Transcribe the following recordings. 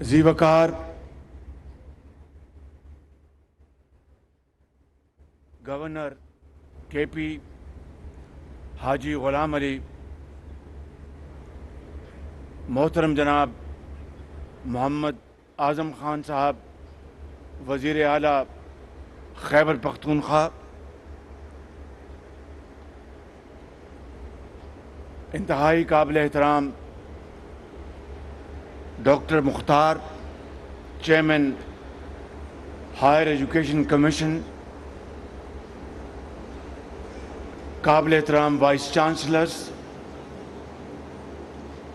ذی وقار گورنر کے پی حاجی غلام علی، محترم جناب محمد اعظم خان صاحب، وزیر اعلیٰ خیبر پختونخوا، انتہائی قابل احترام ڈاکٹر مختار، چیئرمین ہائر ایجوکیشن کمیشن، قابل احترام وائس چانسلرز،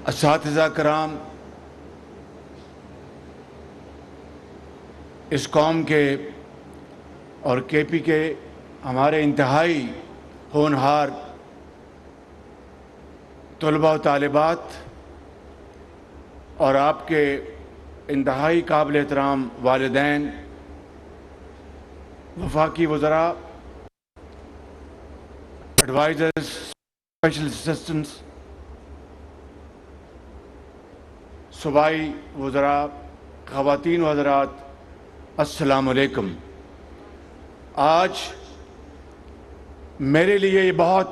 اساتذہ کرام، اس قوم کے اور کے پی کے ہمارے انتہائی ہونہار طلباء و طالبات، اور آپ کے انتہائی قابل احترام والدین، وفاقی وزراء، ایڈوائزرز، اسپیشل اسسٹنٹس، صوبائی وزراء، خواتین و حضرات، السلام علیکم۔ آج میرے لیے یہ بہت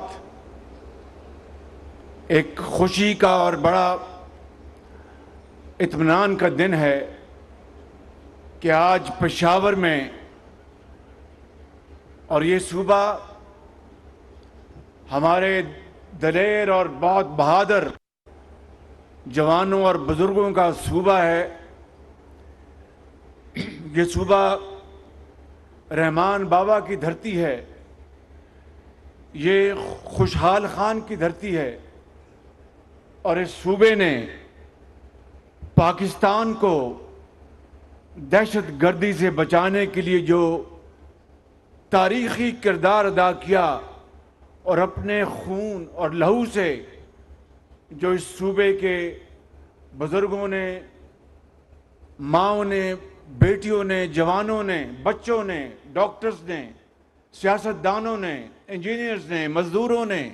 ایک خوشی کا اور بڑا اطمینان کا دن ہے کہ آج پشاور میں اور یہ صوبہ ہمارے دلیر اور بہت بہادر جوانوں اور بزرگوں کا صوبہ ہے۔ یہ صوبہ رحمان بابا کی دھرتی ہے، یہ خوشحال خان کی دھرتی ہے، اور اس صوبے نے پاکستان کو دہشت گردی سے بچانے کے لیے جو تاریخی کردار ادا کیا اور اپنے خون اور لہو سے جو اس صوبے کے بزرگوں نے، ماؤں نے، بیٹیوں نے، جوانوں نے، بچوں نے، ڈاکٹرز نے، سیاستدانوں نے، انجینئرز نے، مزدوروں نے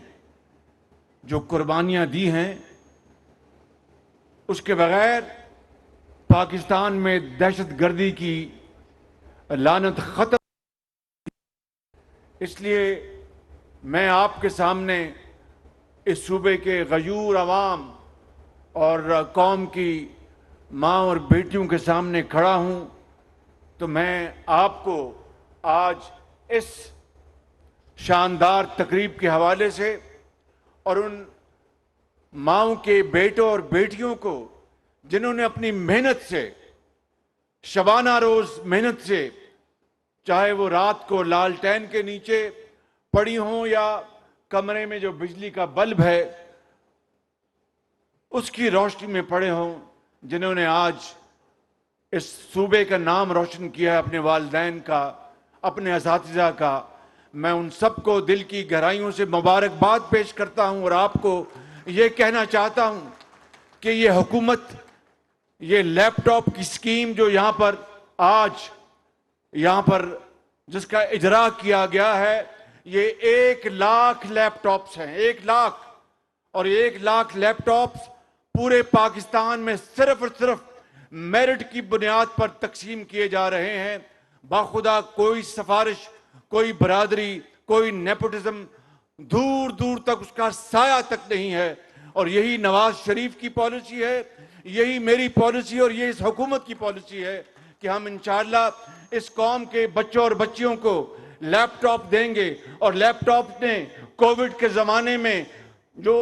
جو قربانیاں دی ہیں، اس کے بغیر پاکستان میں دہشت گردی کی لعنت ختم۔ اس لیے میں آپ کے سامنے اس صوبے کے غیور عوام اور قوم کی ماں اور بیٹیوں کے سامنے کھڑا ہوں، تو میں آپ کو آج اس شاندار تقریب کے حوالے سے اور ان ماؤں کے بیٹوں اور بیٹیوں کو جنہوں نے اپنی محنت سے، شبانہ روز محنت سے، چاہے وہ رات کو لالٹین کے نیچے پڑی ہوں یا کمرے میں جو بجلی کا بلب ہے اس کی روشنی میں پڑے ہوں، جنہوں نے آج اس صوبے کا نام روشن کیا ہے، اپنے والدین کا، اپنے اساتذہ کا، میں ان سب کو دل کی گہرائیوں سے مبارکباد پیش کرتا ہوں، اور آپ کو یہ کہنا چاہتا ہوں کہ یہ حکومت، یہ لیپ ٹاپ کی سکیم جو یہاں پر آج یہاں پر جس کا اجرا کیا گیا ہے، یہ 1,00,000 لیپ ٹاپس ہیں، 1,00,000، اور 1,00,000 لیپ ٹاپس پورے پاکستان میں صرف اور صرف میرٹ کی بنیاد پر تقسیم کیے جا رہے ہیں، باخدا کوئی سفارش، کوئی برادری، کوئی نیپوٹزم، دور دور تک اس کا سایہ تک نہیں ہے۔ اور یہی نواز شریف کی پالیسی ہے، یہی میری پالیسی اور یہ اس حکومت کی پالیسی ہے کہ ہم انشاءاللہ اس قوم کے بچوں اور بچیوں کو لیپ ٹاپ دیں گے، اور لیپ ٹاپ نے کووڈ کے زمانے میں جو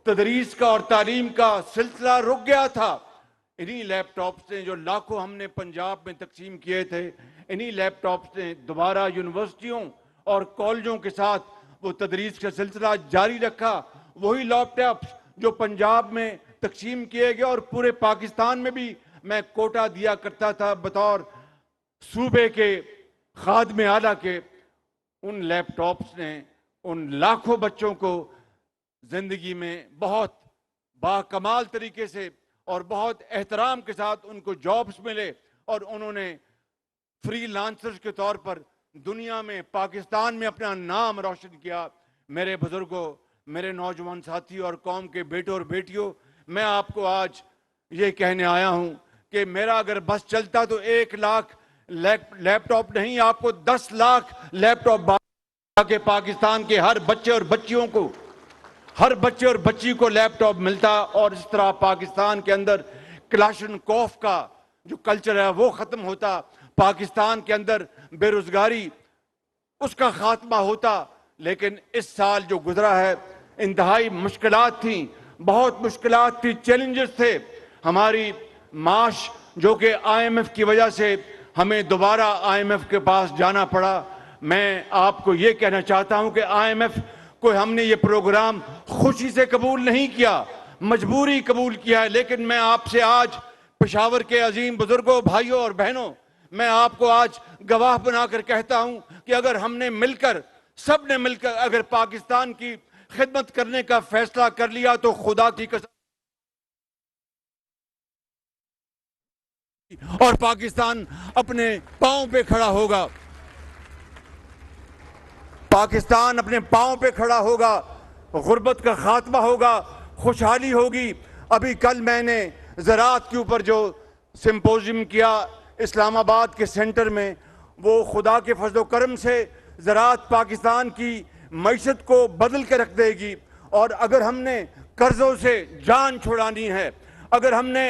تدریس کا اور تعلیم کا سلسلہ رک گیا تھا، انہی لیپ ٹاپس نے جو لاکھوں ہم نے پنجاب میں تقسیم کیے تھے، انہی لیپ ٹاپس نے دوبارہ یونیورسٹیوں اور کالجوں کے ساتھ وہ تدریس کا سلسلہ جاری رکھا۔ وہی لیپ ٹاپس جو پنجاب میں تقسیم کیے گئے اور پورے پاکستان میں بھی میں کوٹا دیا کرتا تھا بطور صوبے کے خادم اعلیٰ کے، ان لیپ ٹاپس نے ان لاکھوں بچوں کو زندگی میں بہت باکمال طریقے سے اور بہت احترام کے ساتھ ان کو جابز ملے، اور انہوں نے فری لانسرز کے طور پر دنیا میں، پاکستان میں اپنا نام روشن کیا۔ میرے بزرگوں، میرے نوجوان ساتھی اور قوم کے بیٹوں اور بیٹیوں، میں آپ کو آج یہ کہنے آیا ہوں کہ میرا اگر بس چلتا تو 1 لاکھ لیپ ٹاپ نہیں، آپ کو 10 لاکھ لیپ ٹاپ کہ پاکستان کے ہر بچے اور بچیوں کو، ہر بچے اور بچی کو لیپ ٹاپ ملتا، اور اس طرح پاکستان کے اندر کلاشن کوف کا جو کلچر ہے وہ ختم ہوتا، پاکستان کے اندر بے روزگاری اس کا خاتمہ ہوتا۔ لیکن اس سال جو گزرا ہے انتہائی مشکلات تھیں، بہت مشکلات تھی، چیلنجز تھے۔ ہماری معاش جو کہ آئی ایم ایف کی وجہ سے ہمیں دوبارہ آئی ایم ایف کے پاس جانا پڑا۔ میں آپ کو یہ کہنا چاہتا ہوں کہ آئی ایم ایف کو ہم نے یہ پروگرام خوشی سے قبول نہیں کیا، مجبوری قبول کیا ہے۔ لیکن میں آپ سے آج پشاور کے عظیم بزرگوں، بھائیوں اور بہنوں، میں آپ کو آج گواہ بنا کر کہتا ہوں کہ اگر ہم نے مل کر، سب نے مل کر اگر پاکستان کی خدمت کرنے کا فیصلہ کر لیا تو خدا کی قسم اور پاکستان اپنے پاؤں پہ کھڑا ہوگا، پاکستان اپنے پاؤں پہ کھڑا ہوگا، غربت کا خاتمہ ہوگا، خوشحالی ہوگی۔ ابھی کل میں نے زراعت کے اوپر جو سمپوزیم کیا اسلام آباد کے سینٹر میں، وہ خدا کے فضل و کرم سے زراعت پاکستان کی معیشت کو بدل کے رکھ دے گی۔ اور اگر ہم نے قرضوں سے جان چھڑانی ہے، اگر ہم نے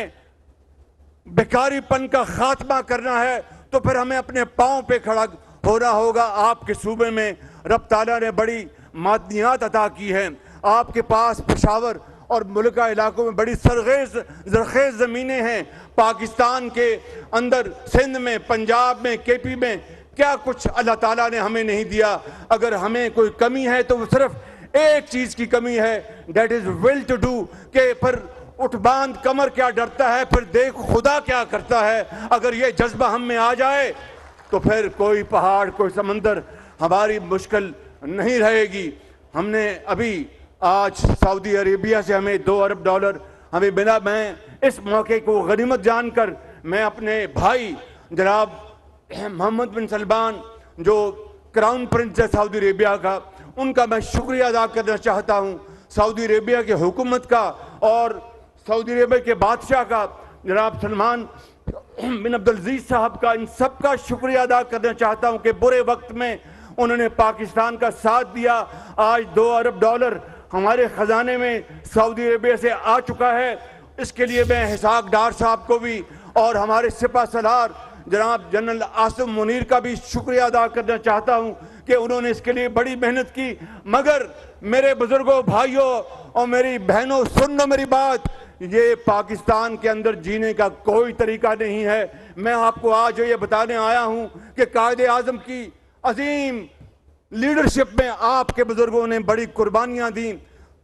بیکاری پن کا خاتمہ کرنا ہے، تو پھر ہمیں اپنے پاؤں پہ کھڑا ہونا ہوگا۔ آپ کے صوبے میں رب تعالیٰ نے بڑی معدنیات عطا کی ہیں، آپ کے پاس پشاور اور ملکہ علاقوں میں بڑی زرخیز زمینیں ہیں۔ پاکستان کے اندر سندھ میں، پنجاب میں، کے پی میں کیا کچھ اللہ تعالیٰ نے ہمیں نہیں دیا۔ اگر ہمیں کوئی کمی ہے تو وہ صرف ایک چیز کی کمی ہے، that is will to do, کہ پھر اٹھ باندھ کمر کیا ڈرتا ہے، پھر دیکھ خدا کیا کرتا ہے۔ اگر یہ جذبہ ہم میں آ جائے تو پھر کوئی پہاڑ، کوئی سمندر ہماری مشکل نہیں رہے گی۔ ہم نے ابھی آج سعودی عربیہ سے ہمیں $2 ارب ہمیں ملا۔ میں اس موقع کو غنیمت جان کر میں اپنے بھائی جناب محمد بن سلمان جو کراؤن پرنس ہے سعودی عربیہ کا، ان کا میں شکریہ ادا کرنا چاہتا ہوں، سعودی عربیہ کی حکومت کا اور سعودی عربیہ کے بادشاہ کا جناب سلمان بن عبدالعزیز صاحب کا، ان سب کا شکریہ ادا کرنا چاہتا ہوں کہ برے وقت میں انہوں نے پاکستان کا ساتھ دیا۔ آج $2 ارب ہمارے خزانے میں سعودی عربیہ سے آ چکا ہے۔ اس کے لیے میں اسحاق ڈار صاحب کو بھی اور ہمارے سپہ سالار جناب جنرل عاصم منیر کا بھی شکریہ ادا کرنا چاہتا ہوں کہ انہوں نے اس کے لیے بڑی محنت کی۔ مگر میرے بزرگوں، بھائیوں اور میری بہنوں، سن لو میری بات، یہ پاکستان کے اندر جینے کا کوئی طریقہ نہیں ہے۔ میں آپ کو آج یہ بتانے آیا ہوں کہ قائد اعظم کی عظیم لیڈرشپ میں آپ کے بزرگوں نے بڑی قربانیاں دیں،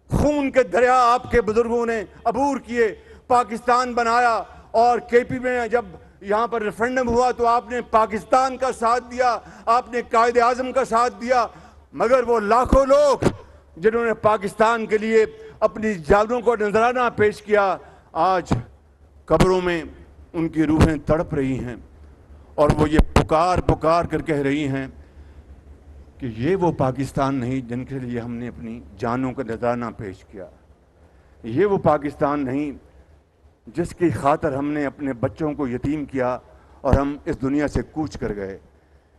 خون کے دریا آپ کے بزرگوں نے عبور کیے، پاکستان بنایا۔ اور کے پی میں جب یہاں پر ریفرنڈم ہوا تو آپ نے پاکستان کا ساتھ دیا، آپ نے قائد اعظم کا ساتھ دیا۔ مگر وہ لاکھوں لوگ جنہوں نے پاکستان کے لیے اپنی جانوں کو نذرانہ پیش کیا، آج قبروں میں ان کی روحیں تڑپ رہی ہیں، اور وہ یہ پکار کر کہہ رہی ہیں کہ یہ وہ پاکستان نہیں جن کے لیے ہم نے اپنی جانوں کا نذرانہ پیش کیا، یہ وہ پاکستان نہیں جس کی خاطر ہم نے اپنے بچوں کو یتیم کیا اور ہم اس دنیا سے کوچ کر گئے،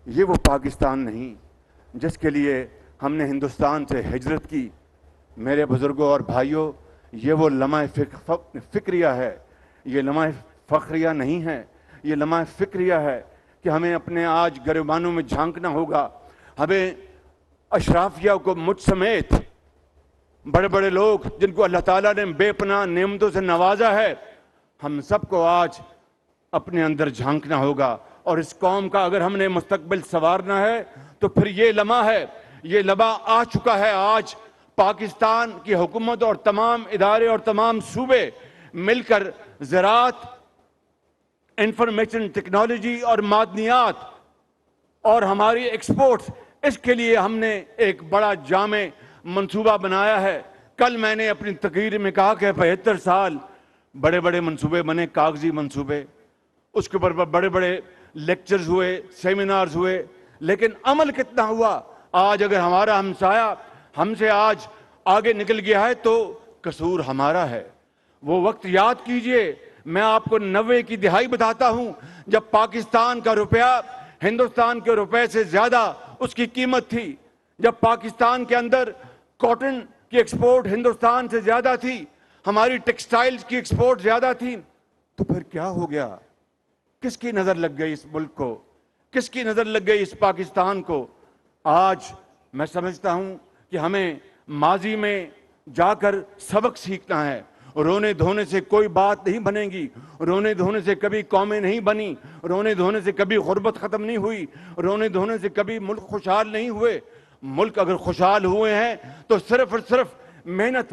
یہ وہ پاکستان نہیں جس کے لیے ہم نے ہندوستان سے ہجرت کی۔ میرے بزرگوں اور بھائیوں، یہ وہ لمحہ فکریہ ہے، یہ لمحہ فخریہ نہیں ہے، یہ لمحہ فکریہ ہے کہ ہمیں اپنے آج گریبانوں میں جھانکنا ہوگا۔ ہمیں اشرافیہ کو، مجھ سمیت بڑے بڑے لوگ جن کو اللہ تعالیٰ نے بے پناہ نعمتوں سے نوازا ہے، ہم سب کو آج اپنے اندر جھانکنا ہوگا۔ اور اس قوم کا اگر ہم نے مستقبل سنوارنا ہے تو پھر یہ لمحہ ہے، یہ لمحہ آ چکا ہے۔ آج پاکستان کی حکومت اور تمام ادارے اور تمام صوبے مل کر زراعت، انفارمیشن ٹیکنالوجی اور معدنیات اور ہماری ایکسپورٹس، اس کے لیے ہم نے ایک بڑا جامع منصوبہ بنایا ہے۔ کل میں نے اپنی تقریر میں کہا کہ 75 سال بڑے بڑے منصوبے بنے، کاغذی منصوبے، اس کے اوپر بڑے بڑے لیکچرز ہوئے، سیمینارز ہوئے، لیکن عمل کتنا ہوا؟ آج اگر ہمارا ہمسایہ ہم سے آج آگے نکل گیا ہے تو قصور ہمارا ہے۔ وہ وقت یاد کیجئے، میں آپ کو 90 کی دہائی بتاتا ہوں جب پاکستان کا روپیہ ہندوستان کے روپے سے زیادہ اس کی قیمت تھی، جب پاکستان کے اندر کاٹن کی ایکسپورٹ ہندوستان سے زیادہ تھی، ہماری ٹیکسٹائلز کی ایکسپورٹ زیادہ تھی، تو پھر کیا ہو گیا؟ کس کی نظر لگ گئی اس ملک کو؟ کس کی نظر لگ گئی اس پاکستان کو؟ آج میں سمجھتا ہوں کہ ہمیں ماضی میں جا کر سبق سیکھنا ہے۔ رونے دھونے سے کوئی بات نہیں بنے گی، رونے دھونے سے کبھی قومیں نہیں بنی، رونے دھونے سے کبھی غربت ختم نہیں ہوئی، رونے دھونے سے کبھی ملک خوشحال نہیں ہوئے۔ ملک اگر خوشحال ہوئے ہیں تو صرف اور صرف محنت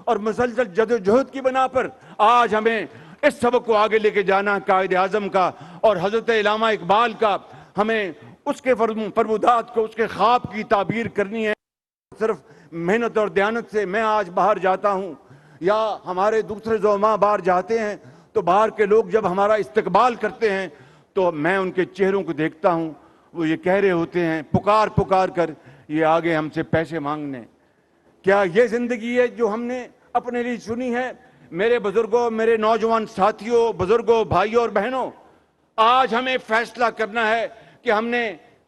اور مسلسل جدوجہد کی بنا پر۔ آج ہمیں اس سبق کو آگے لے کے جانا قائد اعظم کا اور حضرت علامہ اقبال کا، ہمیں اس کے فرمودات کو، اس کے خواب کی تعبیر کرنی ہے۔ صرف محنت اور دیانت سے میں آج باہر جاتا ہوں یا ہمارے دوسرے زعماء باہر جاتے ہیں تو باہر کے لوگ جب ہمارا استقبال کرتے ہیں تو میں ان کے چہروں کو دیکھتا ہوں، وہ یہ کہہ رہے ہوتے ہیں پکار کر یہ آگے ہم سے پیسے مانگنے۔ کیا یہ زندگی ہے جو ہم نے اپنے لیے چنی ہے؟ میرے بزرگوں، میرے نوجوان ساتھیوں، بزرگوں، بھائیوں اور بہنوں، آج ہمیں فیصلہ کرنا ہے کہ ہم نے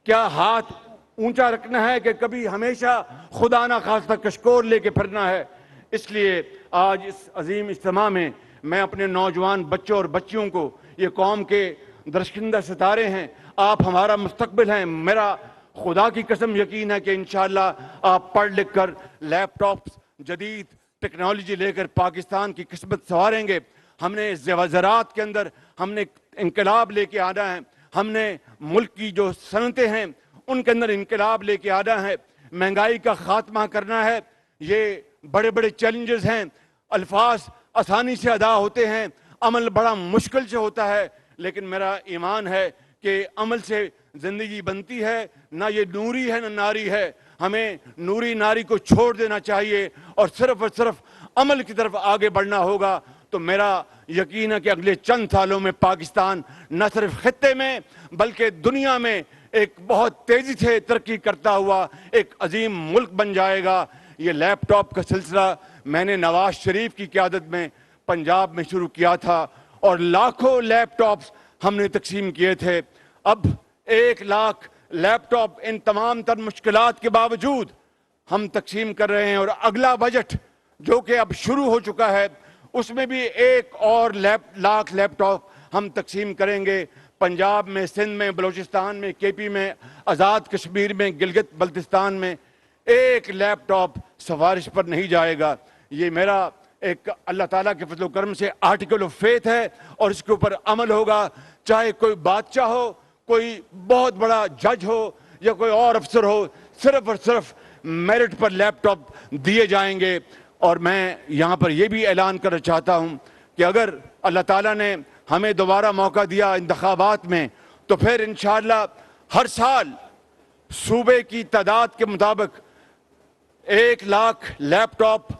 کیا ہاتھ اونچا رکھنا ہے کہ کبھی ہمیشہ خدا نہ خواستہ کشکول لے کے پھرنا ہے۔ اس لیے آج اس عظیم اجتماع میں میں اپنے نوجوان بچوں اور بچیوں کو، یہ قوم کے درشکندہ ستارے ہیں، آپ ہمارا مستقبل ہیں، میرا خدا کی قسم یقین ہے کہ انشاءاللہ آپ پڑھ لکھ کر لیپ ٹاپس، جدید ٹیکنالوجی لے کر پاکستان کی قسمت سنواریں گے۔ ہم نے زراعت کے اندر ہم نے انقلاب لے کے آنا ہے، ہم نے ملک کی جو صنعتیں ہیں ان کے اندر انقلاب لے کے آنا ہے، مہنگائی کا خاتمہ کرنا ہے۔ یہ بڑے بڑے چیلنجز ہیں، الفاظ آسانی سے ادا ہوتے ہیں، عمل بڑا مشکل سے ہوتا ہے، لیکن میرا ایمان ہے کہ عمل سے زندگی بنتی ہے، نہ یہ نوری ہے نہ ناری ہے۔ ہمیں نوری ناری کو چھوڑ دینا چاہیے اور صرف عمل کی طرف آگے بڑھنا ہوگا۔ تو میرا یقین ہے کہ اگلے چند سالوں میں پاکستان نہ صرف خطے میں بلکہ دنیا میں ایک بہت تیزی سے ترقی کرتا ہوا ایک عظیم ملک بن جائے گا۔ یہ لیپ ٹاپ کا سلسلہ میں نے نواز شریف کی قیادت میں پنجاب میں شروع کیا تھا اور لاکھوں لیپ ٹاپس ہم نے تقسیم کیے تھے۔ اب 1 لاکھ لیپ ٹاپ ان تمام تر مشکلات کے باوجود ہم تقسیم کر رہے ہیں، اور اگلا بجٹ جو کہ اب شروع ہو چکا ہے اس میں بھی 1 اور لاکھ لیپ ٹاپ ہم تقسیم کریں گے۔ پنجاب میں، سندھ میں، بلوچستان میں، کے پی میں، آزاد کشمیر میں، گلگت بلتستان میں 1 لیپ ٹاپ سفارش پر نہیں جائے گا۔ یہ میرا ایک اللہ تعالیٰ کے فضل و کرم سے آرٹیکل آف فیتھ ہے اور اس کے اوپر عمل ہوگا۔ چاہے کوئی بادشاہ ہو، کوئی بہت بڑا جج ہو یا کوئی اور افسر ہو، صرف اور صرف میرٹ پر لیپ ٹاپ دیے جائیں گے۔ اور میں یہاں پر یہ بھی اعلان کرنا چاہتا ہوں کہ اگر اللہ تعالیٰ نے ہمیں دوبارہ موقع دیا انتخابات میں تو پھر انشاءاللہ ہر سال صوبے کی تعداد کے مطابق 1 لاکھ لیپ ٹاپ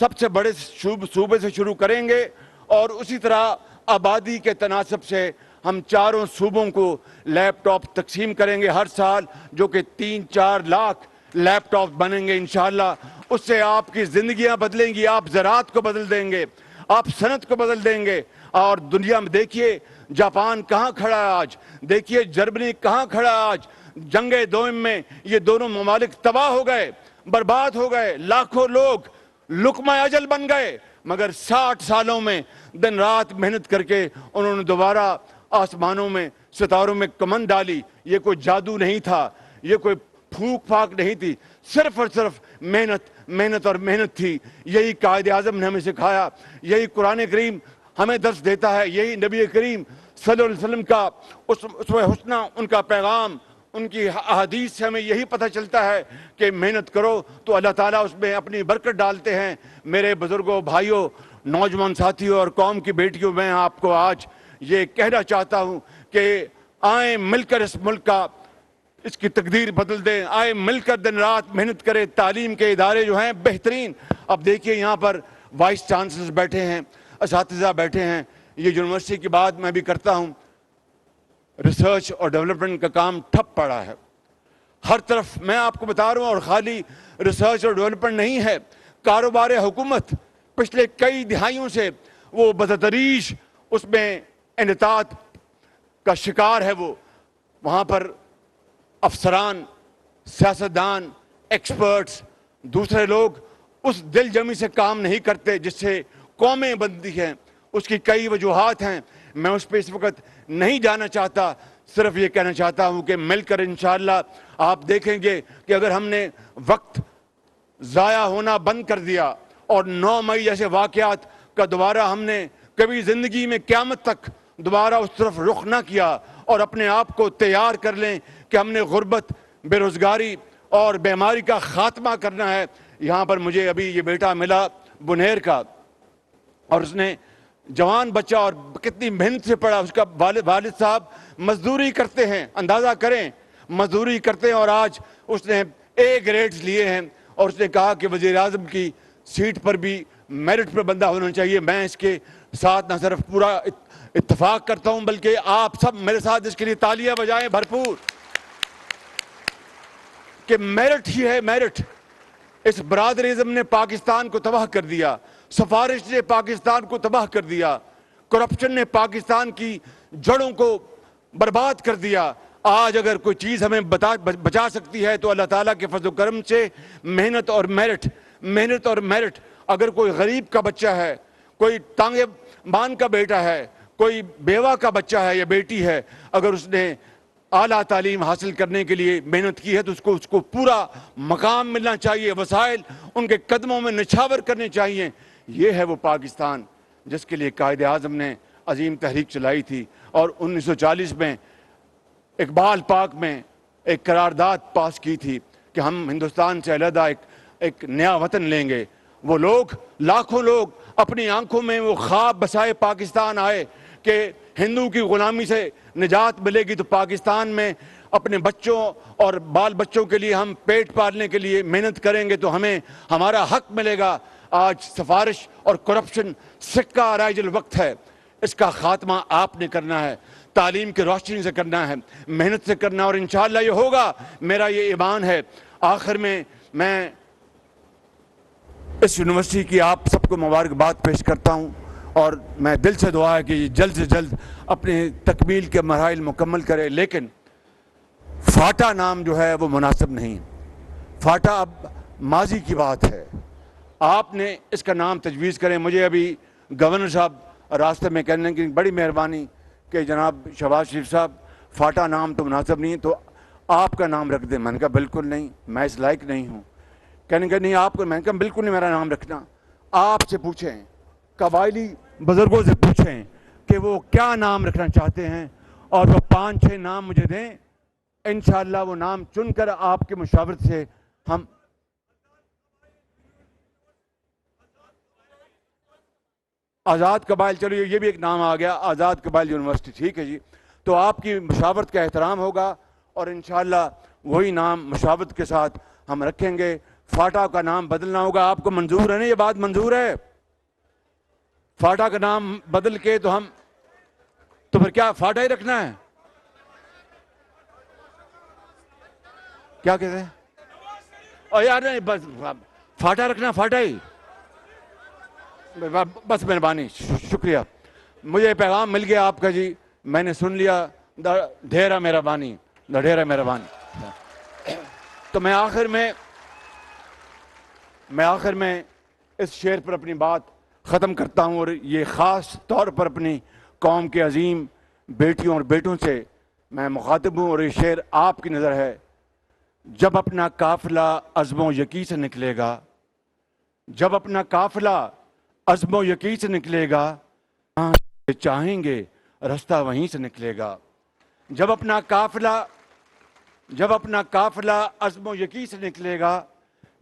سب سے بڑے صوبے سے شروع کریں گے، اور اسی طرح آبادی کے تناسب سے ہم 4 صوبوں کو لیپ ٹاپ تقسیم کریں گے ہر سال، جو کہ 3-4 لاکھ لیپ ٹاپ بنیں گے انشاءاللہ۔ اس سے آپ کی زندگیاں بدلیں گی، آپ زراعت کو بدل دیں گے، آپ صنعت کو بدل دیں گے۔ اور دنیا میں دیکھیے جاپان کہاں کھڑا ہے آج، دیکھیے جرمنی کہاں کھڑا ہے آج۔ جنگ دوئم میں یہ دونوں ممالک تباہ ہو گئے، برباد ہو گئے، لاکھوں لوگ لقمہ اجل بن گئے، مگر 60 سالوں میں دن رات محنت کر کے انہوں نے دوبارہ آسمانوں میں، ستاروں میں کمن ڈالی۔ یہ کوئی جادو نہیں تھا، یہ کوئی پھونک پھاک نہیں تھی، صرف اور صرف محنت اور محنت تھی۔ یہی قائد اعظم نے ہمیں سکھایا، یہی قرآن کریم ہمیں درس دیتا ہے، یہی نبی کریم صلی اللہ علیہ وسلم کا اسوہ حسنہ، ان کا پیغام، ان کی احادیث سے ہمیں یہی پتہ چلتا ہے کہ محنت کرو تو اللہ تعالیٰ اس میں اپنی برکت ڈالتے ہیں۔ میرے بزرگوں، بھائیوں، نوجوان ساتھیوں اور قوم کی بیٹیوں، میں آپ کو آج یہ کہنا چاہتا ہوں کہ آئیں مل کر اس ملک کا، اس کی تقدیر بدل دیں، آئیں مل کر دن رات محنت کریں۔ تعلیم کے ادارے جو ہیں بہترین، اب دیکھیے یہاں پر وائس چانسلر بیٹھے ہیں، اساتذہ بیٹھے ہیں۔ یہ یونیورسٹی کی بات میں بھی کرتا ہوں، ریسرچ اور ڈیولپمنٹ کا کام ٹھپ پڑا ہے۔ ہر طرف میں آپ کو بتا رہا ہوں، اور خالی ریسرچ اور ڈیولپمنٹ نہیں ہے، کاروبار حکومت پچھلے کئی دہائیوں سے وہ بتدریج اس میں انحطاط کا شکار ہے۔ وہاں پر افسران، سیاستدان، ایکسپرٹس، دوسرے لوگ اس دل جمی سے کام نہیں کرتے جس سے قومیں بنتی ہیں۔ اس کی کئی وجوہات ہیں، میں اس پہ اس وقت نہیں جانا چاہتا، صرف یہ کہنا چاہتا ہوں کہ مل کر انشاءاللہ آپ دیکھیں گے کہ اگر ہم نے وقت ضائع ہونا بند کر دیا اور 9 مئی جیسے واقعات کا دوبارہ ہم نے کبھی زندگی میں قیامت تک دوبارہ اس طرف رخ نہ کیا، اور اپنے آپ کو تیار کر لیں کہ ہم نے غربت، بے روزگاری اور بیماری کا خاتمہ کرنا ہے۔ یہاں پر مجھے ابھی یہ بیٹا ملا بنیر کا، اور اس نے جوان بچہ اور کتنی محنت سے پڑھا، اس کا والد صاحب مزدوری کرتے ہیں، اندازہ کریں مزدوری کرتے ہیں، اور آج اس نے A گریڈز لیے ہیں، اور اس نے کہا کہ وزیر اعظم کی سیٹ پر بھی میرٹ پر بندہ ہونا چاہیے۔ میں اس کے ساتھ نہ صرف پورا اتفاق کرتا ہوں بلکہ آپ سب میرے ساتھ اس کے لیے تالیاں بجائیں بھرپور، کہ میرٹ ہی ہے میرٹ۔ اس برادریزم نے پاکستان کو تباہ کر دیا، سفارش نے پاکستان کو تباہ کر دیا، کرپشن نے پاکستان کی جڑوں کو برباد کر دیا۔ آج اگر کوئی چیز ہمیں بچا سکتی ہے تو اللہ تعالیٰ کے فضل و کرم سے محنت اور میرٹ، محنت اور میرٹ۔ اگر کوئی غریب کا بچہ ہے، کوئی تانگے مان کا بیٹا ہے، کوئی بیوہ کا بچہ ہے یا بیٹی ہے، اگر اس نے اعلیٰ تعلیم حاصل کرنے کے لیے محنت کی ہے تو اس کو پورا مقام ملنا چاہیے، وسائل ان کے قدموں میں نچھاور کرنے چاہیے۔ یہ ہے وہ پاکستان جس کے لیے قائد اعظم نے عظیم تحریک چلائی تھی، اور 1940 میں اقبال پاک میں ایک قرارداد پاس کی تھی کہ ہم ہندوستان سے علیحدہ ایک نیا وطن لیں گے۔ وہ لوگ، لاکھوں لوگ اپنی آنکھوں میں وہ خواب بسائے پاکستان آئے کہ ہندو کی غلامی سے نجات ملے گی تو پاکستان میں اپنے بچوں اور بال بچوں کے لیے ہم پیٹ پالنے کے لیے محنت کریں گے تو ہمیں ہمارا حق ملے گا۔ آج سفارش اور کرپشن سکہ رائج الوقت ہے، اس کا خاتمہ آپ نے کرنا ہے، تعلیم کی روشنی سے کرنا ہے، محنت سے کرنا ہے، اور انشاءاللہ یہ ہوگا، میرا یہ ایمان ہے۔ آخر میں اس یونیورسٹی کی آپ سب کو مبارکباد پیش کرتا ہوں، اور میں دل سے دعا ہے کہ یہ جلد سے جلد اپنے تکمیل کے مراحل مکمل کرے۔ لیکن فاٹا نام جو ہے وہ مناسب نہیں، فاٹا اب ماضی کی بات ہے، آپ نے اس کا نام تجویز کریں۔ مجھے ابھی گورنر صاحب راستے میں کہنے کی بڑی مہربانی کہ جناب شہباز شریف صاحب فاٹا نام تو مناسب نہیں ہے تو آپ کا نام رکھ دیں۔ میں نے کہا بالکل نہیں، میں اس لائق نہیں ہوں۔ کہنے کہ نہیں آپ کو، میں نے کہا بالکل نہیں میرا نام رکھنا، آپ سے پوچھیں، قبائلی بزرگوں سے پوچھیں کہ وہ کیا نام رکھنا چاہتے ہیں، اور وہ 5-6 نام مجھے دیں، انشاءاللہ وہ نام چن کر آپ کے مشاورت سے ہم آزاد قبائل، چلو یہ بھی ایک نام آ گیا، آزاد قبائل یونیورسٹی، ٹھیک ہے جی، تو آپ کی مشاورت کا احترام ہوگا اور انشاءاللہ وہی نام مشاورت کے ساتھ ہم رکھیں گے۔ فاٹا کا نام بدلنا ہوگا، آپ کو منظور ہے نا؟ یہ بات منظور ہے؟ فاٹا کا نام بدل کے تو پھر کیا فاٹا ہی رکھنا ہے؟ کیا کہتے ہیں؟ اور یار نہیں، بس فاٹا رکھنا، فاٹا ہی، بس مہربانی، شکریہ، مجھے پیغام مل گیا آپ کا جی، میں نے سن لیا، ڈھیرا مہربانی، ڈھیرا مہربانی۔ تو میں آخر میں اس شعر پر اپنی بات ختم کرتا ہوں، اور یہ خاص طور پر اپنی قوم کے عظیم بیٹیوں اور بیٹوں سے میں مخاطب ہوں، اور یہ شعر آپ کی نظر ہے۔ جب اپنا قافلہ عزم و یقین سے نکلے گا، جب اپنا قافلہ عزم و یقین سے نکلے گا، جہاں سے چاہیں گے رستہ وہیں سے نکلے گا۔ جب اپنا قافلہ عزم و یقین سے نکلے گا،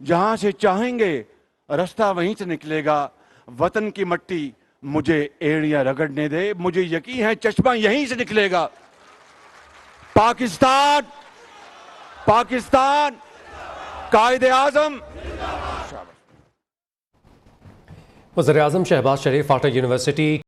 جہاں سے چاہیں گے رستہ وہیں سے نکلے گا۔ وطن کی مٹی مجھے ایڑیاں رگڑنے دے، مجھے یقین ہے چشمہ یہیں سے نکلے گا۔ پاکستان، قائد اعظم۔ وزیر اعظم شہباز شریف فاٹا یونیورسٹی